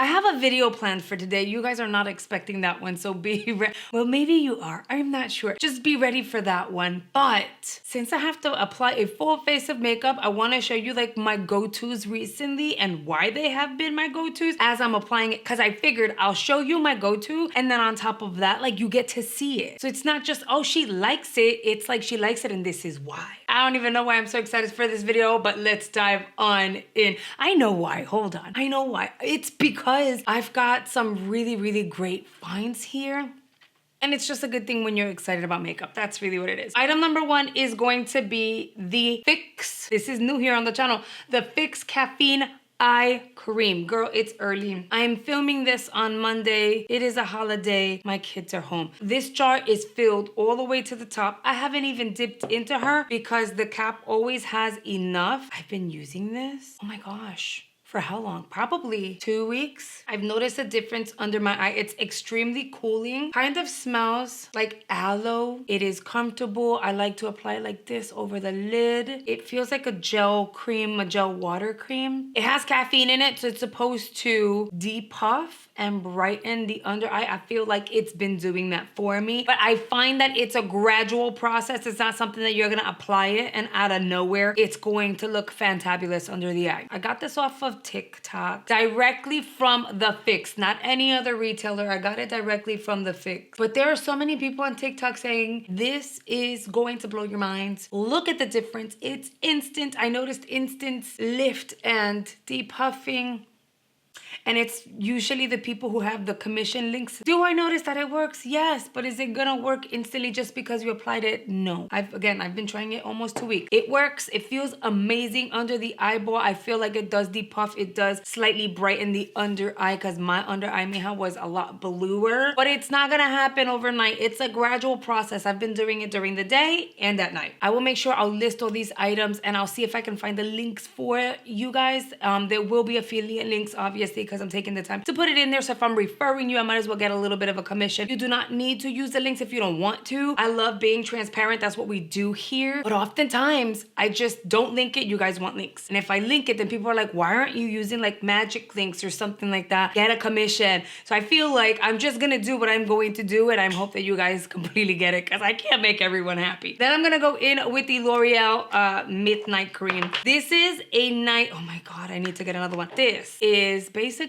have a video planned for today. You guys are not expecting that one, so be ready. Well, maybe you are. I'm not sure. Just be ready for that one. But since I have to apply a full face of makeup, I want to show you like my go-tos recently and why they have been my go-tos as I'm applying it, because I figured I'll show you my go-to, and then on top of that, like, you get to see it. So it's not just, oh, she likes it. It's like she likes it and this is why. I don't even know why I'm so excited for this video, but let's dive on in. I know why. Hold on. I know why. It's because I've got some really, really great finds here. And it's just a good thing when you're excited about makeup. That's really what it is. Item number one is going to be the Fix. This is new here on the channel. The Fix Caffeine Eye Cream. Girl, it's early. I'm filming this on Monday. It is a holiday. My kids are home. This jar is filled all the way to the top. I haven't even dipped into her because the cap always has enough. I've been using this. Oh my gosh. For how long? Probably 2 weeks. I've noticed a difference under my eye. It's extremely cooling. Kind of smells like aloe. It is comfortable. I like to apply it like this over the lid. It feels like a gel cream, a gel water cream. It has caffeine in it, so it's supposed to depuff and brighten the under eye. I feel like it's been doing that for me. But I find that it's a gradual process. It's not something that you're gonna apply it and out of nowhere, it's going to look fantabulous under the eye. I got this off of TikTok, directly from The Fix, not any other retailer. I got it directly from The Fix. But there are so many people on TikTok saying, this is going to blow your minds. Look at the difference. It's instant. I noticed instant lift and depuffing. And it's usually the people who have the commission links. Do I notice that it works? Yes, but is it gonna work instantly just because you applied it? No. I've been trying it almost 2 weeks. It works, it feels amazing under the eyeball. I feel like it does depuff, it does slightly brighten the under eye because my under eye mija was a lot bluer, but it's not gonna happen overnight. It's a gradual process. I've been doing it during the day and at night. I will make sure I'll list all these items and I'll see if I can find the links for you guys. There will be affiliate links, obviously, because I'm taking the time to put it in there. So if I'm referring you, I might as well get a little bit of a commission. You do not need to use the links if you don't want to. I love being transparent. That's what we do here. But oftentimes I just don't link it. You guys want links. And if I link it, then people are like, why aren't you using like magic links or something like that? Get a commission. So I feel like I'm just gonna do what I'm going to do, and I hope that you guys completely get it because I can't make everyone happy. Then I'm gonna go in with the L'Oreal Midnight Cream. This is a night, oh my God, I need to get another one. This is basically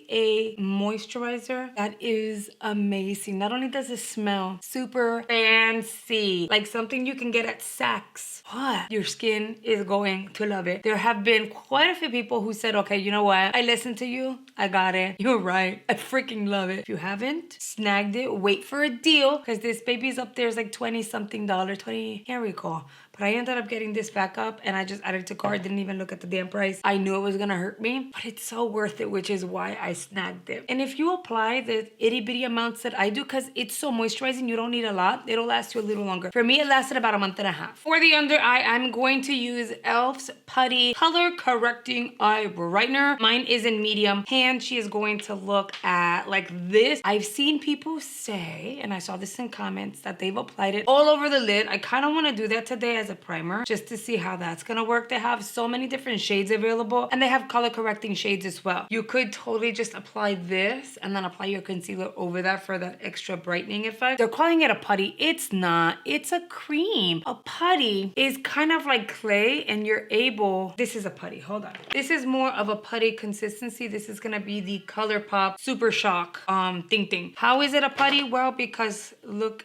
a moisturizer that is amazing. Not only does it smell super fancy, like something you can get at Saks, but your skin is going to love it. There have been quite a few people who said, okay, you know what? I listened to you. I got it. You're right. I freaking love it. If you haven't snagged it, wait for a deal because this baby's up there is like 20 something dollars, 20, can't recall. But I ended up getting this back up and I just added it to cart, didn't even look at the damn price. I knew it was gonna hurt me, but it's so worth it, which is why I snagged it. And if you apply the itty bitty amounts that I do, because it's so moisturizing, you don't need a lot, it'll last you a little longer. For me, it lasted about a month and a half. For the under eye, I'm going to use e.l.f.'s Putty Color Correcting Eye Brightener. Mine is in medium. Hand, she is going to look at like this. I've seen people say, and I saw this in comments, that they've applied it all over the lid. I kind of want to do that today as a primer just to see how that's gonna work. They have so many different shades available and they have color correcting shades as well. You could totally just apply this and then apply your concealer over that for that extra brightening effect. They're calling it a putty. It's not. It's a cream. A putty is kind of like clay and you're able, this is a putty, hold on. This is more of a putty consistency. This is gonna be the ColourPop Super Shock thing. How is it a putty? Well, because look,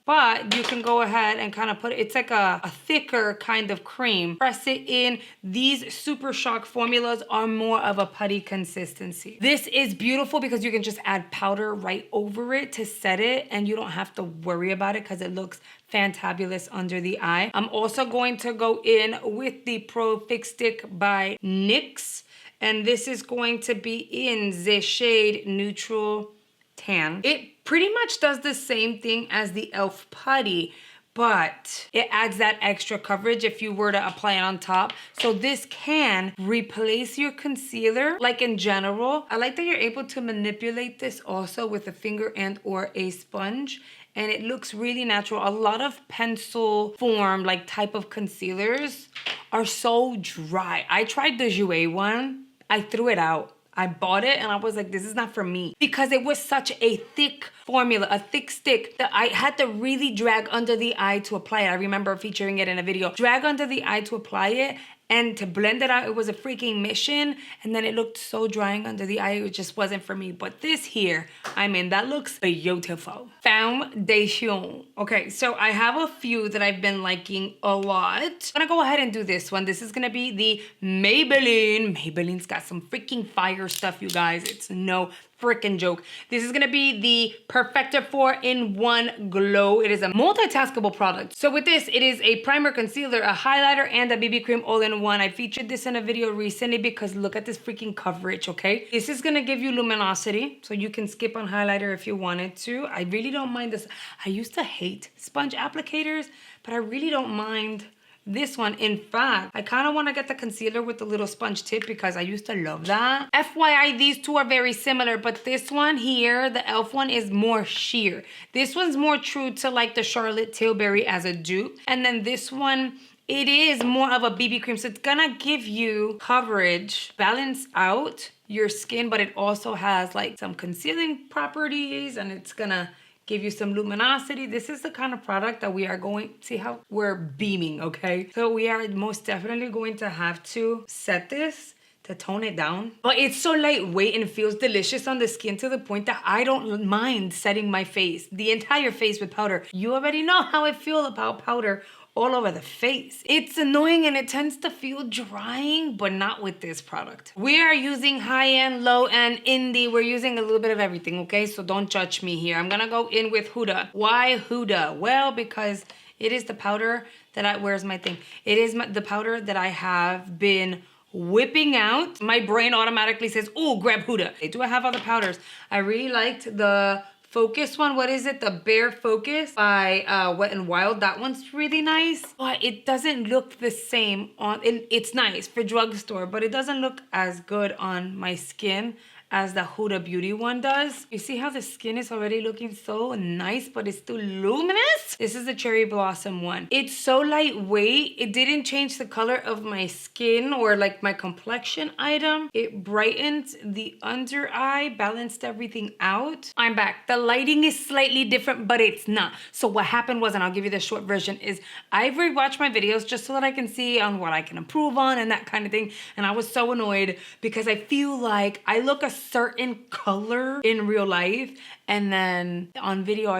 but you can go ahead and kind of put it, it's like a thicker kind of cream. Press it in. These Super Shock formulas are more of a putty consistency. This is beautiful because you can just add powder right over it to set it and you don't have to worry about it because it looks fantabulous under the eye. I'm also going to go in with the Pro Fix Stick by NYX, and this is going to be in the shade Neutral Tan. It pretty much does the same thing as the e.l.f. Putty, but it adds that extra coverage if you were to apply it on top. So this can replace your concealer. Like in general, I like that you're able to manipulate this also with a finger and or a sponge, and it looks really natural. A lot of pencil form like type of concealers are so dry. I tried the Jouer one. I threw it out. I bought it and I was like, this is not for me. Because it was such a thick formula, a thick stick that I had to really drag under the eye to apply it. I remember featuring it in a video. Drag under the eye to apply it. And to blend it out, it was a freaking mission. And then it looked so drying under the eye. It just wasn't for me. But this here, I mean, that looks beautiful. Foundation. Okay, so I have a few that I've been liking a lot. I'm gonna go ahead and do this one. This is gonna be the Maybelline. Maybelline's got some freaking fire stuff, you guys. It's no freaking joke. This is gonna be the Perfector 4-in-1 Glow. It is a multitaskable product. So with this, it is a primer, concealer, a highlighter, and a BB cream all in one. I featured this in a video recently because look at this freaking coverage, okay? This is gonna give you luminosity, so you can skip on highlighter if you wanted to. I really don't mind this. I used to hate sponge applicators, but I really don't mind this one. In fact, I kind of want to get the concealer with the little sponge tip because I used to love that. FYI, these two are very similar, but this one here, the e.l.f. one, is more sheer. This one's more true to like the Charlotte Tilbury as a dupe. And then this one, it is more of a BB cream. So it's gonna give you coverage, balance out your skin, but it also has like some concealing properties and it's gonna give you some luminosity. This is the kind of product that we are going, see how we're beaming, okay? So we are most definitely going to have to set this to tone it down. But it's so lightweight and feels delicious on the skin to the point that I don't mind setting my face, the entire face with powder. You already know how I feel about powder all over the face. It's annoying and it tends to feel drying, but not with this product. We are using high-end, low-end, indie. We're using a little bit of everything, okay? So don't judge me here. I'm gonna go in with Huda. Why Huda? Well, because it is the powder that where's my thing? It is the powder that I have been whipping out. My brain automatically says, oh, grab Huda. Do I have other powders? I really liked the Focus one. What is it? The Bare Focus by Wet n Wild. That one's really nice, but it doesn't look the same on, it's nice for drugstore, but it doesn't look as good on my skin as the Huda Beauty one does. You see how the skin is already looking so nice, but it's still luminous? This is the Cherry Blossom one. It's so lightweight. It didn't change the color of my skin or like my complexion item. It brightened the under eye, balanced everything out. I'm back. The lighting is slightly different, but it's not. So what happened was, and I'll give you the short version, is I've rewatched my videos just so that I can see on what I can improve on and that kind of thing. And I was so annoyed because I feel like I look a certain color in real life and then on video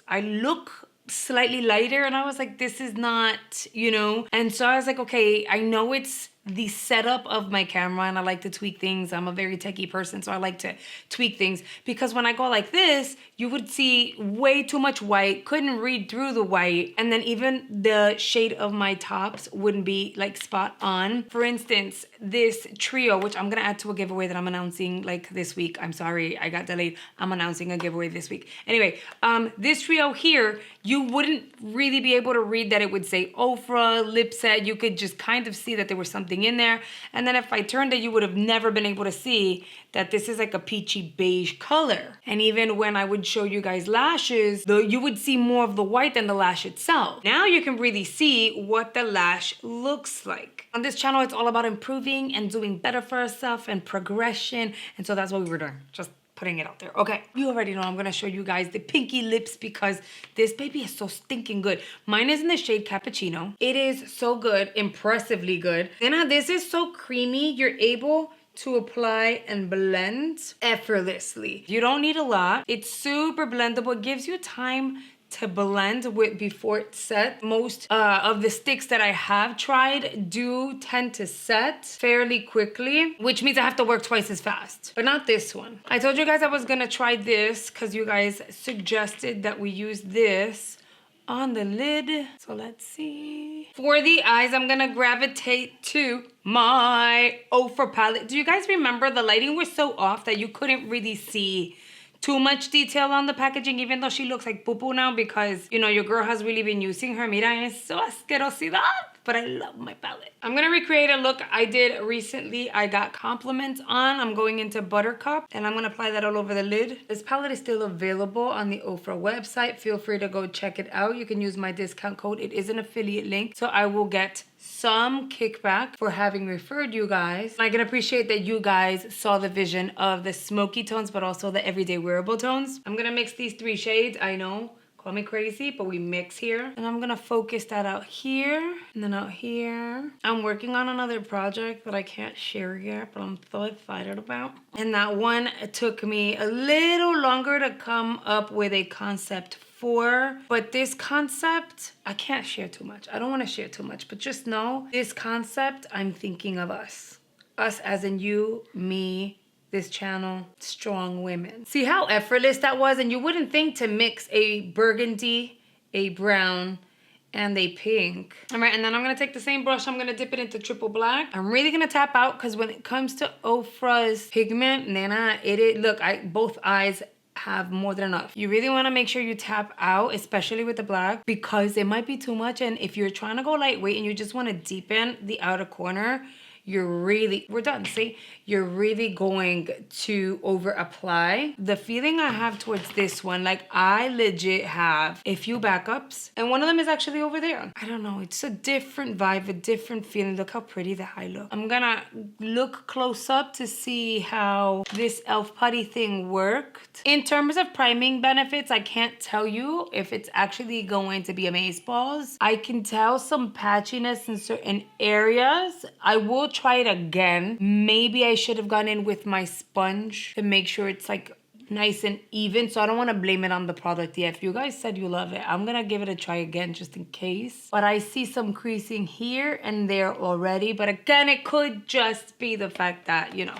I look slightly lighter and I was like, this is not, you know. And so I was like, okay, I know it's the setup of my camera and I like to tweak things. I'm a very techie person, so I like to tweak things, because when I go like this, you would see way too much white, couldn't read through the white, and then even the shade of my tops wouldn't be like spot on. For instance, this trio, which I'm gonna add to a giveaway that I'm announcing like this week. I'm sorry, I got delayed. I'm announcing a giveaway this week. Anyway, this trio here, you wouldn't really be able to read that it would say Ofra, lip set. You could just kind of see that there was something in there. And then if I turned it, you would have never been able to see that this is like a peachy beige color. And even when I would show you guys lashes, you would see more of the white than the lash itself. Now you can really see what the lash looks like. On this channel, it's all about improving and doing better for ourselves and progression. And so that's what we were doing. Just putting it out there. Okay, you already know I'm gonna show you guys the pinky lips because this baby is so stinking good. Mine is in the shade Cappuccino. It is so good, impressively good. And this is so creamy, you're able to apply and blend effortlessly. You don't need a lot. It's super blendable. It gives you time to blend with before it's set. Most of the sticks that I have tried do tend to set fairly quickly, which means I have to work twice as fast, but not this one. I told you guys I was gonna try this because you guys suggested that we use this on the lid. So let's see. For the eyes, I'm gonna gravitate to my Ofra palette. Do you guys remember the lighting was so off that you couldn't really see too much detail on the packaging, even though she looks like poo-poo now because, you know, your girl has really been using her. Mira, eso asquerosidad. but I love my palette. I'm gonna recreate a look I did recently. I got compliments on. I'm going into Buttercup, and I'm gonna apply that all over the lid. This palette is still available on the Ofra website. Feel free to go check it out. You can use my discount code. It is an affiliate link, so I will get some kickback for having referred you guys. I can appreciate that you guys saw the vision of the smoky tones, but also the everyday wearable tones. I'm gonna mix these 3 shades. I know, call me crazy, but we mix here. And I'm gonna focus that out here and then out here. I'm working on another project that I can't share yet, but I'm so excited about. And that one took me a little longer to come up with a concept for, but this concept, I can't share too much. I don't wanna share too much, but just know this concept, I'm thinking of us. Us as in you, me, this channel, strong women. See how effortless that was? And you wouldn't think to mix a burgundy, a brown, and a pink. All right, and then I'm gonna take the same brush, I'm gonna dip it into triple black. I'm really gonna tap out, because when it comes to Ofra's pigment, Nana, look, both eyes have more than enough. You really wanna make sure you tap out, especially with the black, because it might be too much. And if you're trying to go lightweight and you just wanna deepen the outer corner, we're done, see? You're really going to over apply. The feeling I have towards this one, like I legit have a few backups, and one of them is actually over there. I don't know, it's a different vibe, a different feeling. Look how pretty the eye look. I'm gonna look close up to see how this e.l.f. putty thing worked. In terms of priming benefits, I can't tell you if it's actually going to be amazeballs. I can tell some patchiness in certain areas. I will try it again. Maybe I should have gone in with my sponge to make sure it's like nice and even, so I don't want to blame it on the product yet. If you guys said you love it, I'm gonna give it a try again just in case. But I see some creasing here and there already, but again, it could just be the fact that, you know,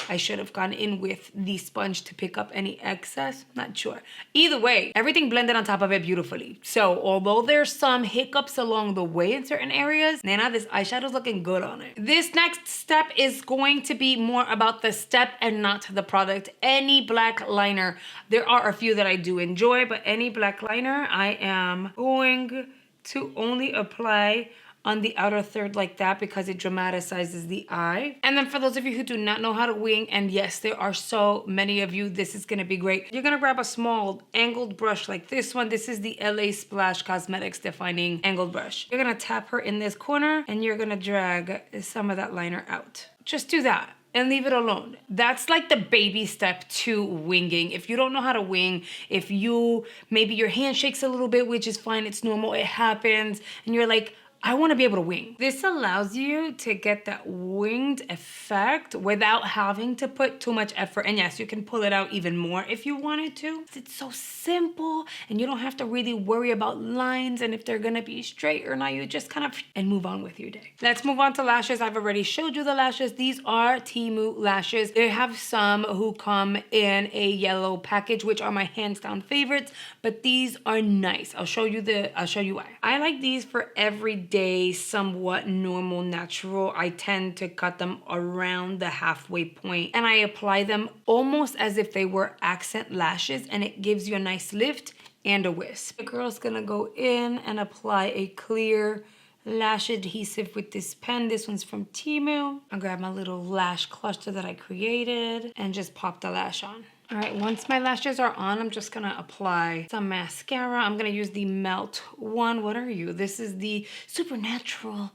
I should have gone in with the sponge to pick up any excess. Not sure. Either way, everything blended on top of it beautifully. So although there's some hiccups along the way in certain areas, Nana, this eyeshadow's looking good on it. This next step is going to be more about the step and not the product. Any black liner, there are a few that I do enjoy, but any black liner I am going to only apply on the outer third like that, because it dramatizes the eye. And then for those of you who do not know how to wing, and yes, there are so many of you, this is gonna be great. You're gonna grab a small angled brush like this one. This is the LA Splash Cosmetics Defining Angled Brush. You're gonna tap her in this corner and you're gonna drag some of that liner out. Just do that and leave it alone. That's like the baby step to winging. If you don't know how to wing, if maybe your hand shakes a little bit, which is fine, it's normal, it happens, and you're like, I want to be able to wing. This allows you to get that winged effect without having to put too much effort. And yes, you can pull it out even more if you wanted to. It's so simple, and you don't have to really worry about lines and if they're gonna be straight or not. You just kind of and move on with your day. Let's move on to lashes. I've already showed you the lashes. These are Temu lashes. They have some who come in a yellow package, which are my hands down favorites, but these are nice. I'll show you why. I like these for everyday, somewhat normal, natural. I tend to cut them around the halfway point, and I apply them almost as if they were accent lashes, and it gives you a nice lift and a wisp. The girl's gonna go in and apply a clear lash adhesive with this pen. This one's from Temu. I'll grab my little lash cluster that I created and just pop the lash on. All right, once my lashes are on, I'm just gonna apply some mascara. I'm gonna use the Melt one. What are you? This is the Supernatural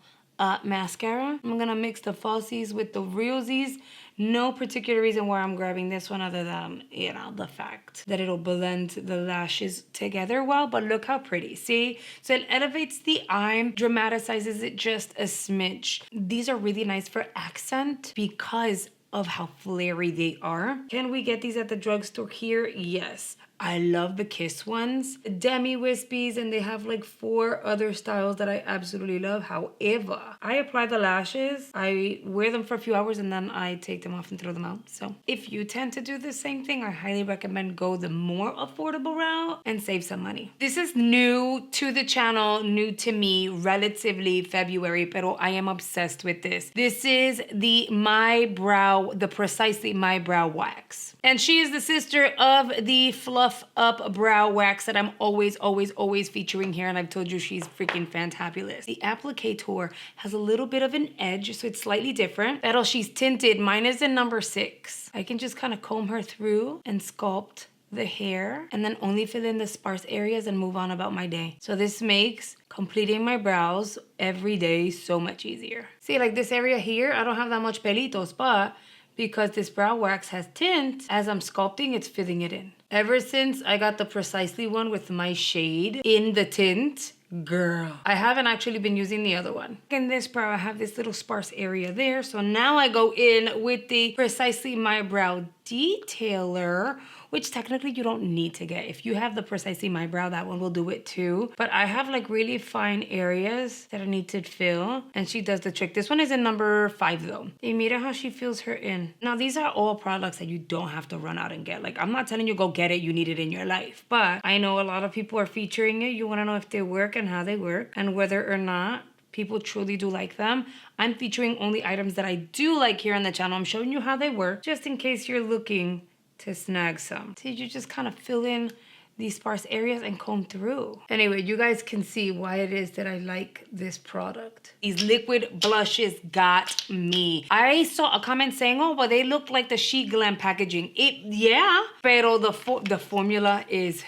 mascara. I'm gonna mix the falsies with the realsies. No particular reason why I'm grabbing this one other than, you know, the fact that it'll blend the lashes together well, but look how pretty, see? So it elevates the eye, dramatizes it just a smidge. These are really nice for accent because of how flary they are. Can we get these at the drugstore here? Yes. I love the Kiss ones. Demi wispies, and they have like 4 other styles that I absolutely love. However, I apply the lashes, I wear them for a few hours, and then I take them off and throw them out. So if you tend to do the same thing, I highly recommend go the more affordable route and save some money. This is new to the channel, new to me, relatively February, pero I am obsessed with this. This is the Precisely My Brow Wax. And she is the sister of the Fluff Fluff Up Brow Wax that I'm always featuring here, and I've told you she's freaking fantabulous. The applicator has a little bit of an edge, so it's slightly different. That'll, she's tinted. Mine is in number 6. I can just kind of comb her through and sculpt the hair and then only fill in the sparse areas and move on about my day. So this makes completing my brows every day so much easier. See, like this area here, I don't have that much pelitos, but because this brow wax has tint, as I'm sculpting, it's filling it in. Ever since I got the Precisely one with my shade in the tint, girl, I haven't actually been using the other one. In this brow, I have this little sparse area there. So now I go in with the Precisely My Brow Detailer, which technically you don't need to get. If you have the Precisely My Brow, that one will do it too. But I have like really fine areas that I need to fill, and she does the trick. This one is in number 5 though. And mira how she fills her in. Now these are all products that you don't have to run out and get. Like, I'm not telling you go get it, you need it in your life. But I know a lot of people are featuring it. You wanna know if they work and how they work and whether or not people truly do like them. I'm featuring only items that I do like here on the channel. I'm showing you how they work, just in case you're looking to snag some. So you just kind of fill in these sparse areas and comb through. Anyway, you guys can see why it is that I like this product. These liquid blushes got me. I saw a comment saying, oh, well, they look like the She Glam packaging. Yeah, pero the formula is,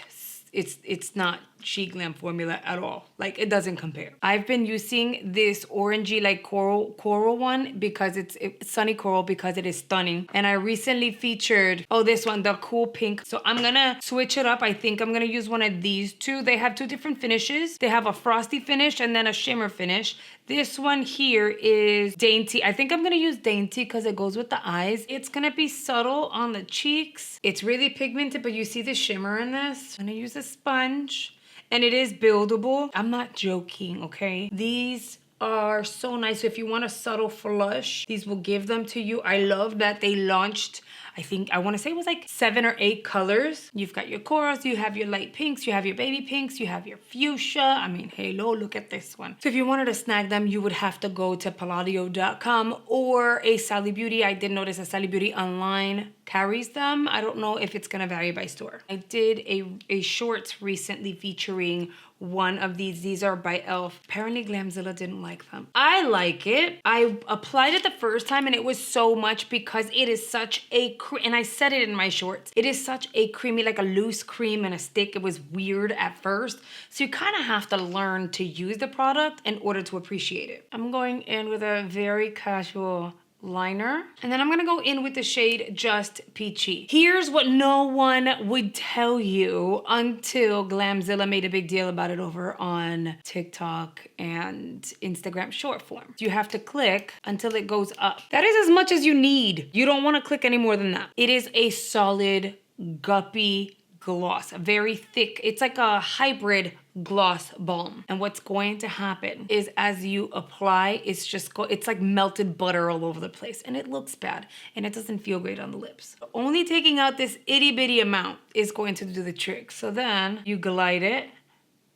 it's not She Glam formula at all. Like, it doesn't compare. I've been using this orangey like coral one because it's sunny coral, because it is stunning. And I recently featured, oh, this one, the cool pink. So I'm gonna switch it up. I think I'm gonna use one of these two. They have 2 different finishes. They have a frosty finish and then a shimmer finish. This one here is dainty. I think I'm gonna use dainty because it goes with the eyes. It's gonna be subtle on the cheeks. It's really pigmented, but you see the shimmer in this. I'm gonna use a sponge. And it is buildable. I'm not joking, okay? These are so nice. So if you want a subtle flush, these will give them to you. I love that they launched, I want to say it was like 7 or 8 colors. You've got your corals, you have your light pinks, you have your baby pinks, you have your fuchsia. I mean, hello, look at this one. So if you wanted to snag them, you would have to go to Palladio.com or a Sally Beauty. I did notice a Sally Beauty online carries them. I don't know if it's gonna vary by store. I did a shorts recently featuring one of these. These are by e.l.f. Apparently Glamzilla didn't like them. I like it. I applied it the first time and it was so much because it is such a, and I said it in my shorts, it is such a creamy, like a loose cream and a stick. It was weird at first. So you kind of have to learn to use the product in order to appreciate it. I'm going in with a very casual liner, and then I'm gonna go in with the shade Just Peachy. Here's what no one would tell you until Glamzilla made a big deal about it over on TikTok and Instagram short form. You have to click until it goes up. That is as much as you need. You don't want to click any more than that. It is a solid guppy gloss, very thick. It's like a hybrid gloss balm. And what's going to happen is as you apply, it's like melted butter all over the place, and it looks bad and it doesn't feel great on the lips. Only taking out this itty bitty amount is going to do the trick. So then you glide it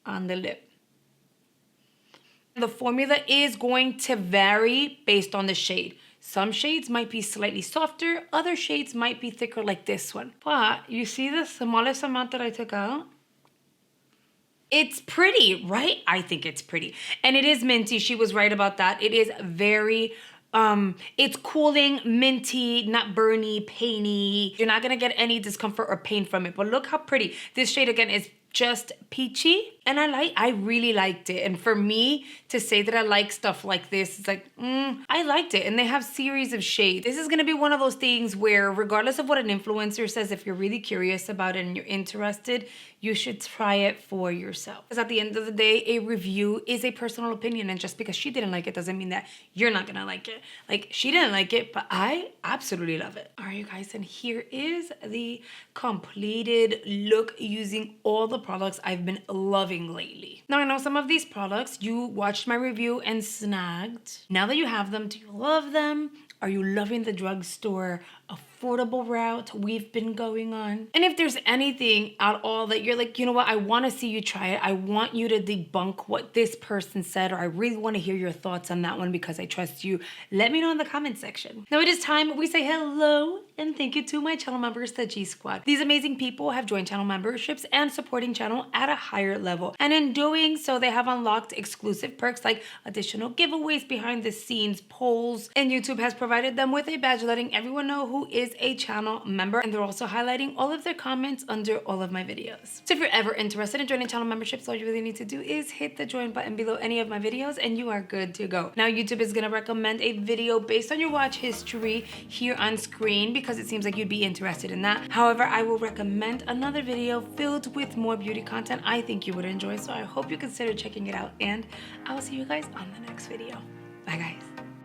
on the lip. The formula is going to vary based on the shade. Some shades might be slightly softer, other shades might be thicker like this one. But you see the smallest amount that I took out? It's pretty, right? I think it's pretty. And it is minty. She was right about that. It is very, it's cooling, minty, not burny, painy. You're not gonna get any discomfort or pain from it. But look how pretty. This shade again is Just Peachy. And I really liked it. And for me to say that I like stuff like this, it's like, I liked it. And they have series of shades. This is gonna be one of those things where regardless of what an influencer says, if you're really curious about it and you're interested, you should try it for yourself. Because at the end of the day, a review is a personal opinion. And just because she didn't like it doesn't mean that you're not gonna like it. Like, she didn't like it, but I absolutely love it. All right, you guys, and here is the completed look using all the products I've been loving lately. Now, I know some of these products you watched my review and snagged. Now that you have them, do you love them Are you loving the drugstore affordable route we've been going on? And if there's anything at all that you're like, you know what, I want to see you try it. I want you to debunk what this person said, or I really want to hear your thoughts on that one because I trust you. Let me know in the comment section. Now it is time we say hello and thank you to my channel members, the G Squad. These amazing people have joined channel memberships and supporting channel at a higher level. And in doing so, they have unlocked exclusive perks like additional giveaways, behind the scenes polls, and YouTube has provided them with a badge letting everyone know who is a channel member, and they're also highlighting all of their comments under all of my videos. So if you're ever interested in joining channel memberships, all you really need to do is hit the join button below any of my videos and you are good to go. Now YouTube is gonna recommend a video based on your watch history here on screen because it seems like you'd be interested in that. However, I will recommend another video filled with more beauty content I think you would enjoy, so I hope you consider checking it out, and I will see you guys on the next video. Bye guys.